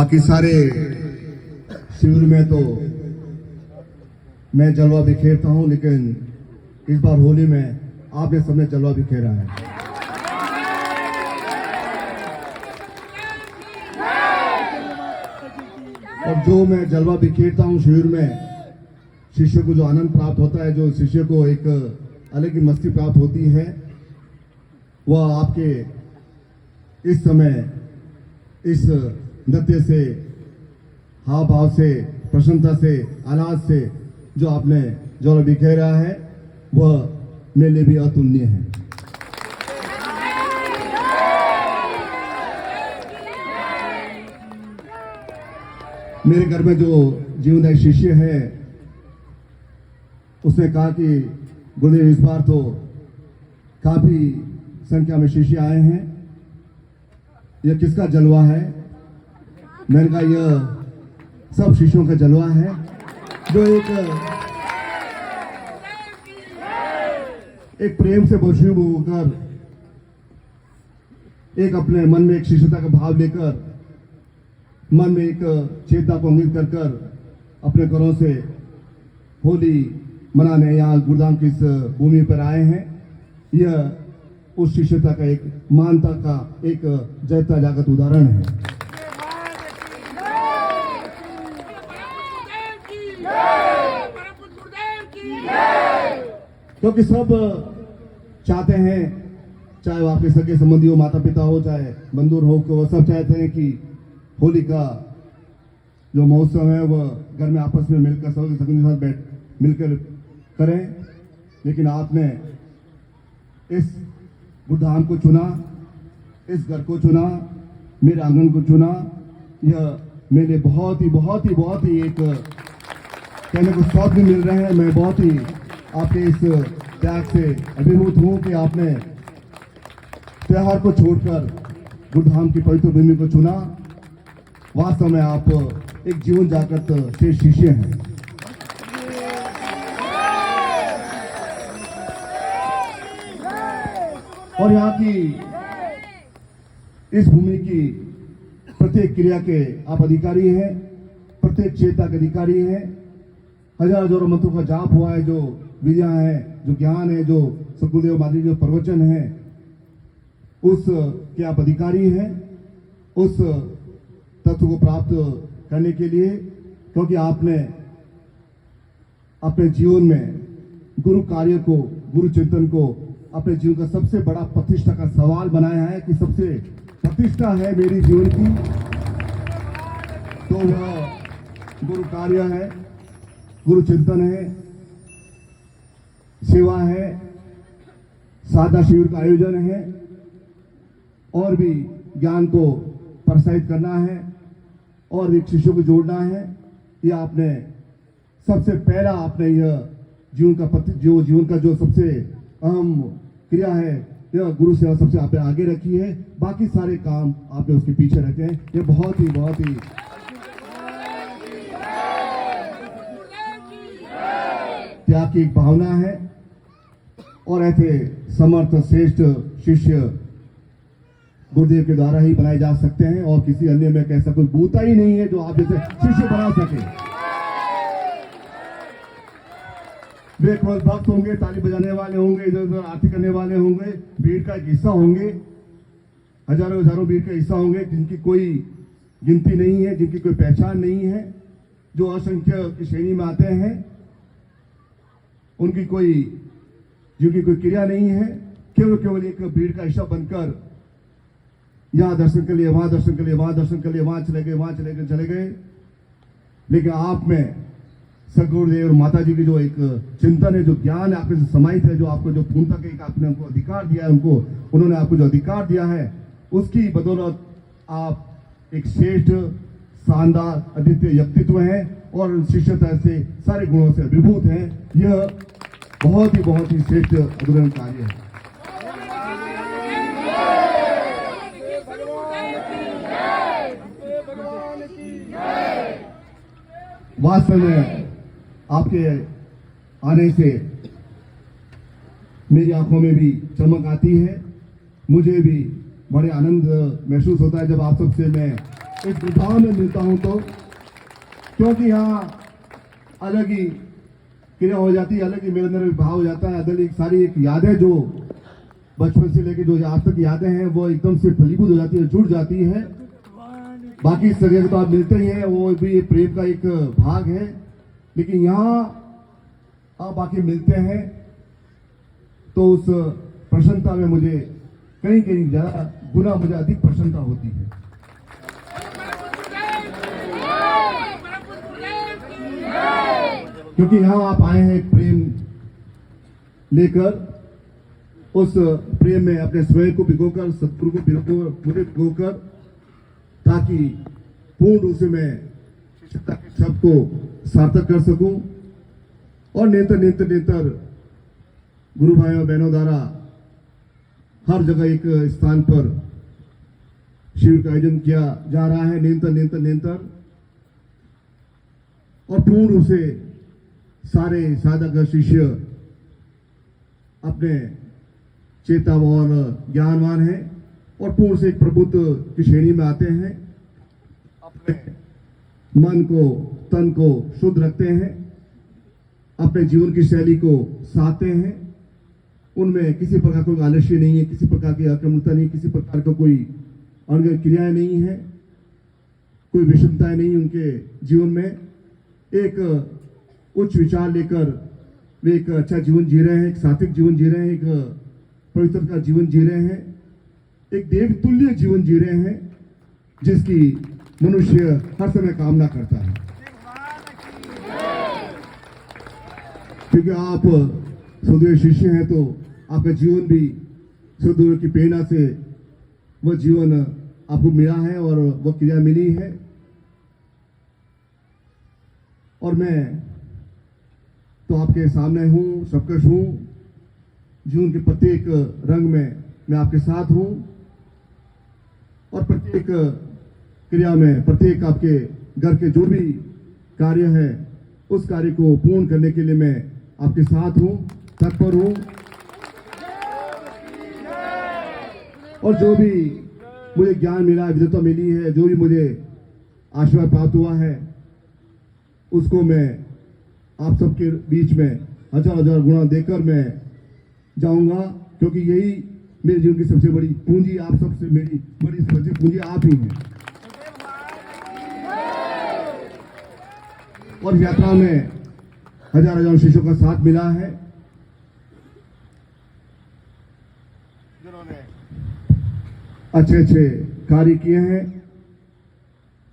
बाकी सारे शिविर में तो मैं जलवा बिखेरता हूं, लेकिन इस बार होली में आपने सबने जलवा बिखेरा है। और जो मैं जलवा बिखेरता हूं शिविर में, शिष्य को जो आनंद प्राप्त होता है, जो शिष्य को एक अलग ही मस्ती प्राप्त होती है, वह आपके इस समय इस नृत्य से, हाव भाव से, प्रसन्नता से, आनंद से जो आपने जलवा बिखेरा है, वह मेरे लिए भी अतुलनीय है। मेरे घर में जो जीवनदायी शिष्य है, उसने कहा कि गुरुदेव इस बार तो काफी संख्या में शिष्य आए हैं, यह किसका जलवा है? मैंने कहा यह सब शिष्यों का जलवा है, जो एक प्रेम से वशीभूत होकर, एक अपने मन में एक शिष्यता का भाव लेकर, मन में एक चेतना को अंकित कर कर अपने घरों से होली मनाने यहाँ गुरुधाम की इस भूमि पर आए हैं। यह उस शिष्यता का, एक मानता का, एक जयता जागत उदाहरण है। क्योंकि सब चाहते हैं, चाहे वो आपके सगे संबंधी हो, माता पिता हो, चाहे बंधु हो, वो सब चाहते हैं कि होली का जो महोत्सव है वह घर में आपस में मिलकर सब के साथ मिलकर करें। लेकिन आपने इस गुरुधाम को चुना, इस घर को चुना, मेरे आंगन को चुना। यह मेरे लिए बहुत ही एक कहने को शब्द भी मिल रहे हैं। मैं बहुत ही आपके इस त्याग से अभिभूत हूं कि आपने त्योहार को छोड़कर गुरुधाम की पवित्र भूमि को चुना। वास्तव में आप एक जीवन जागृत श्रेष्ठ शिष्य हैं। और यहाँ की इस भूमि की प्रत्येक क्रिया के आप अधिकारी हैं, प्रत्येक चेतना के अधिकारी हैं। हजारों मंत्रों का जाप हुआ है, जो विद्या है, जो ज्ञान है, जो सतगुरुदेव माता जो प्रवचन है, उस के आप अधिकारी हैं, उस तत्व को प्राप्त करने के लिए। क्योंकि आपने अपने जीवन में गुरु कार्य को, गुरु चिंतन को अपने जीवन का सबसे बड़ा प्रतिष्ठा का सवाल बनाया है कि सबसे प्रतिष्ठा है मेरी जीवन की, तो वह गुरु कार्य है, गुरु चिंतन है, सेवा है, सादा शिविर का आयोजन है, और भी ज्ञान को प्रोत्साहित करना है और एक शिष्यों को जोड़ना है। यह आपने सबसे पहला, आपने यह जीवन का जो सबसे अहम क्रिया है, यह गुरु सेवा सबसे आपने आगे रखी है। बाकी सारे काम आपने उसके पीछे रखे हैं। यह बहुत ही त्याग की एक भावना है। और ऐसे समर्थ श्रेष्ठ शिष्य गुरुदेव के द्वारा ही बनाए जा सकते हैं, और किसी अन्य में कैसा कोई बूता ही नहीं है जो आप जैसे शिष्य बना सके। वे केवल भक्त होंगे, ताली बजाने वाले होंगे, इधर उधर आरती करने वाले होंगे, भीड़ का एक हिस्सा होंगे, हजारों भीड़ का हिस्सा होंगे, जिनकी कोई गिनती नहीं है, जिनकी कोई पहचान नहीं है, जो असंख्य की श्रेणी में आते हैं, जिनकी कोई क्रिया नहीं है, केवल एक भीड़ का हिस्सा बनकर यहाँ दर्शन के लिए, वहां दर्शन के लिए, वहां दर्शन के लिए, वहां चले गए। लेकिन आप में सदगुरुदेव और माता जी की जो एक चिंतन है, जो ज्ञान है आपके समाहित है, जो आपको जो पूर्णता के आपने उनको अधिकार दिया है, उन्होंने आपको जो अधिकार दिया है, उसकी बदौलत आप एक श्रेष्ठ, शानदार, अद्वितीय व्यक्तित्व है और शिष्यता से सारे गुणों से विभूत है। यह बहुत ही श्रेष्ठ अद्भुत कार्य है। वास्तव में आपके आने से मेरी आंखों में भी चमक आती है। मुझे भी बड़े आनंद महसूस होता है जब आप सबसे मैं इस विभाग में मिलता हूं तो, क्योंकि यहाँ अलग ही क्रिया हो जाती है, अलग ही मेरे अंदर भाव हो जाता है, अलग ही सारी एक यादें जो बचपन से लेकर जो आज तक यादें हैं वो एकदम से फलीभूत हो जाती है, जुड़ जाती है। बाकी इस जगह तो आप मिलते ही हैं, वो भी प्रेम का एक भाग है, लेकिन यहाँ आप आके मिलते हैं तो उस प्रसन्नता में मुझे कहीं कहीं ज्यादा गुना मुझे अधिक प्रसन्नता होती है। क्योंकि यहाँ आप आए हैं एक प्रेम लेकर, उस प्रेम में अपने स्वयं को भिगोकर, सतगुरु को मुझे भिगोकर, ताकि पूर्ण रूप से मैं शब्द को सार्थक कर सकूं और निरंतर गुरु भाइयों बहनों द्वारा हर जगह एक स्थान पर शिविर का आयोजन किया जा रहा है, निरंतर और पूर्ण रूप से सारे साधक शिष्य अपने चेताव और ज्ञानवान है और पूर्ण से एक प्रभुत्व की श्रेणी में आते हैं, अपने मन को तन को शुद्ध रखते हैं, अपने जीवन की शैली को साधते हैं, उनमें किसी प्रकार कोई आलस्य नहीं है, किसी प्रकार की आक्रमणता नहीं, किसी प्रकार का कोई अंग क्रियाएं नहीं है, कोई विषमताएं नहीं उनके जीवन में। एक उच्च विचार लेकर वे एक अच्छा जीवन जी रहे हैं, एक सात्विक जीवन जी रहे हैं, एक पवित्र का जीवन जी रहे हैं, एक देवतुल्य जीवन जी रहे हैं, जिसकी मनुष्य हर समय कामना करता है। क्योंकि आप सुदूर शिष्य हैं तो आपका जीवन भी सुदूर की प्रेरणा से वह जीवन आपको मिला है और वह क्रिया मिली है। और मैं तो आपके सामने हूं, सबकश हूं, जीवन के प्रत्येक रंग में मैं आपके साथ हूं और प्रत्येक क्रिया में, प्रत्येक आपके घर के जो भी कार्य है उस कार्य को पूर्ण करने के लिए मैं आपके साथ हूं, तत्पर हूं। और जो भी मुझे ज्ञान मिला है, विद्वता मिली है, जो भी मुझे आशीर्वाद प्राप्त हुआ है, उसको मैं आप सबके बीच में हजार गुणा देकर मैं जाऊंगा, क्योंकि यही मेरे जीवन की सबसे बड़ी पूंजी, आप सबसे मेरी बड़ी सबसे पूंजी आप ही हैं। और यात्रा में हजार शिष्यों का साथ मिला है, जिन्होंने अच्छे कार्य किए हैं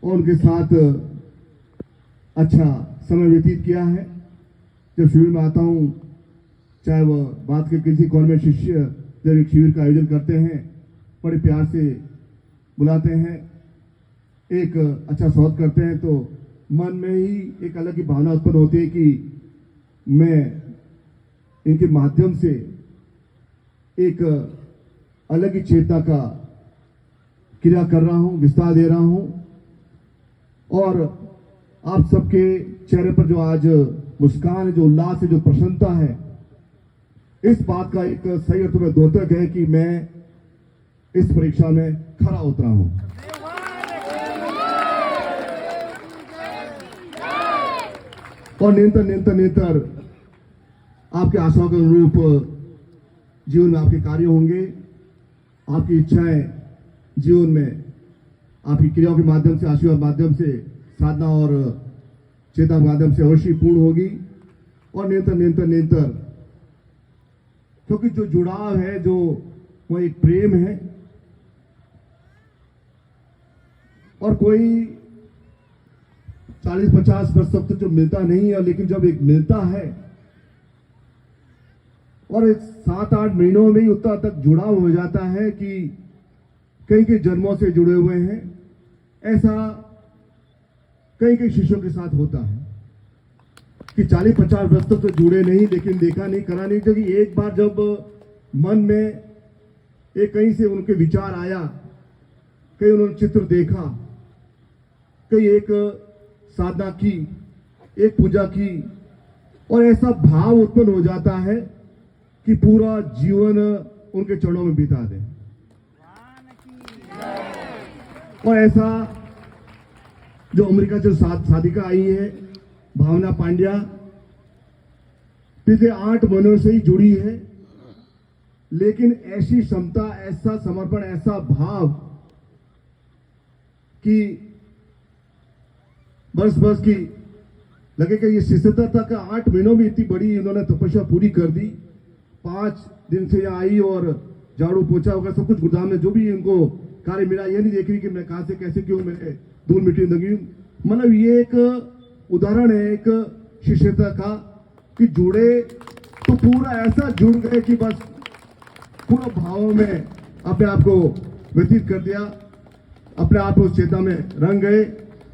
और उनके साथ अच्छा समय व्यतीत किया है। जब शिविर में आता हूं, चाहे वह बात के किसी कॉन्वेंट शिष्य जब एक शिविर का आयोजन करते हैं, बड़े प्यार से बुलाते हैं, एक अच्छा स्वागत करते हैं, तो मन में ही एक अलग ही भावना उत्पन्न होती है कि मैं इनके माध्यम से एक अलग ही चेतना का क्रिया कर रहा हूं, विस्तार दे रहा हूं। और आप सबके चेहरे पर जो आज मुस्कान है, जो उल्लास है, जो प्रसन्नता है, इस बात का एक सही अर्थ में द्योतक है कि मैं इस परीक्षा में खरा उतरा हूं। और निरंतर आपके आशाओं के अनुरूप जीवन में आपके कार्य होंगे, आपकी इच्छाएं जीवन में आपकी क्रियाओं के माध्यम से, आशीर्वाद माध्यम से, साधना और चेतना माध्यम से अवश्य पूर्ण होगी। और निरंतर क्योंकि जो जुड़ाव है, जो वो एक प्रेम है, और कोई 40-50 वर्ष तक तो जो मिलता नहीं है, लेकिन जब एक मिलता है और 7-8 महीनों में ही उतना तक जुड़ाव हो जाता है कि कई जन्मों से जुड़े हुए हैं। ऐसा कई शिष्यों के साथ होता है कि 40-50 वर्ष तक तो जुड़े नहीं, लेकिन देखा नहीं, करा नहीं, क्योंकि एक बार जब मन में एक कहीं से उनके विचार आया, कहीं उन्होंने चित्र देखा, कहीं एक साधना की, एक पूजा की, और ऐसा भाव उत्पन्न हो जाता है कि पूरा जीवन उनके चरणों में बिता दें। और ऐसा जो अमेरिका से साधिका आई है भावना पांड्या, पिछले 8 महीनों से ही जुड़ी है, लेकिन ऐसी क्षमता, ऐसा समर्पण, ऐसा भाव कि बस की लगे कि ये शिष्यता तक 8 महीनों में इतनी बड़ी इन्होंने तपस्या पूरी कर दी। 5 दिन से यहाँ आई और झाड़ू पोछा वगैरह सब कुछ गोदाम में जो भी इनको कार्य मिला, ये नहीं देख रही कि मैं कहां से कैसे क्यों मेरे धूल मिट्टी लगी। मतलब ये एक उदाहरण है एक शिष्यता का कि जुड़े तो पूरा ऐसा जुड़ गए कि बस पूरा भावों में अपने आप को व्यतीत कर दिया, अपने आप उस चेतना में रंग गए।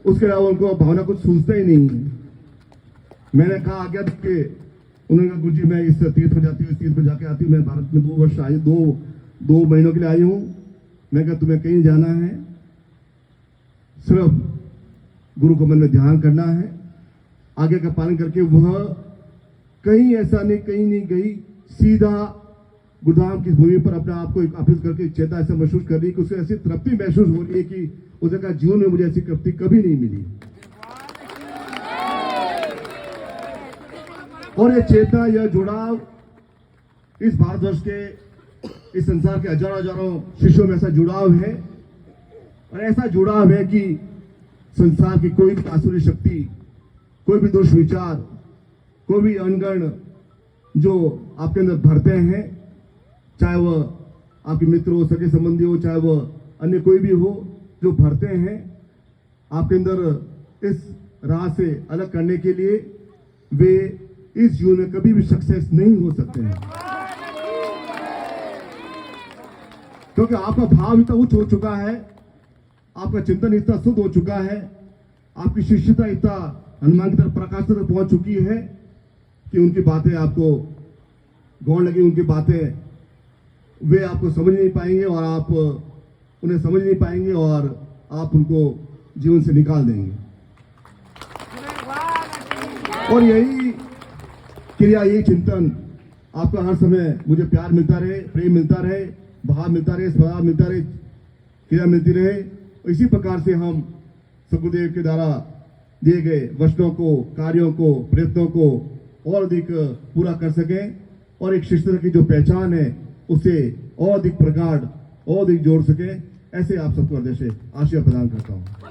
उसके अलावा उनको भावना कुछ सूझता ही नहीं है। मैंने कहा आज्ञा के, उन्होंने कहा गुरुजी मैं इस तीर्थ में जाती हूँ, इस तीर्थ में जाके आती हूँ। मैं भारत में 2 वर्ष आई, 2 महीनों के लिए आई हूँ। मैं कहा तुम्हें कहीं जाना है, सिर्फ गुरु को मन में ध्यान करना है, आगे का पालन करके। वह कहीं ऐसा नहीं, कहीं नहीं गई, सीधा गुरुधाम की भूमि पर अपने आप को अर्पित करके चेता ऐसा महसूस कर रही कि उसे ऐसी तृप्ति महसूस हो रही है कि उसने कहा जीवन में मुझे ऐसी तृप्ति कभी नहीं मिली। और ये चेतना, यह जुड़ाव इस भारतवर्ष के, इस संसार के हजारों शिष्यों में ऐसा जुड़ाव है, और ऐसा जुड़ाव है कि संसार की कोई भी आसुरी शक्ति, कोई भी दुष्ट विचार, कोई भी अनगण जो आपके अंदर भरते हैं, चाहे वह आपके मित्र हो, सगे संबंधी हो, चाहे वह अन्य कोई भी हो, जो भरते हैं आपके अंदर इस राह से अलग करने के लिए, वे इस जीवन में कभी भी सक्सेस नहीं हो सकते हैं। क्योंकि आपका भाव इतना उच्च हो चुका है, आपका चिंतन इतना शुद्ध हो चुका है, आपकी शिष्यता इतना हनुमान की तरफ प्रकाश तक पहुंच चुकी है कि उनकी बातें आपको गौण लगी, उनकी बातें वे आपको समझ नहीं पाएंगे और आप उन्हें समझ नहीं पाएंगे और आप उनको जीवन से निकाल देंगे। और यही क्रिया, यही चिंतन आपका हर समय मुझे प्यार मिलता रहे, प्रेम मिलता रहे, भाव मिलता रहे, स्वभाव मिलता रहे, क्रिया मिलती रहे। इसी प्रकार से हम सदगुरुदेव के द्वारा दिए गए वचनों को, कार्यों को, प्रयत्नों को और अधिक पूरा कर सकें और एक शिष्यता की जो पहचान है उसे और अधिक प्रगाढ़ और अधिक जोड़ सके। ऐसे आप सबको हृदय से आशीर्वाद प्रदान करता हूं।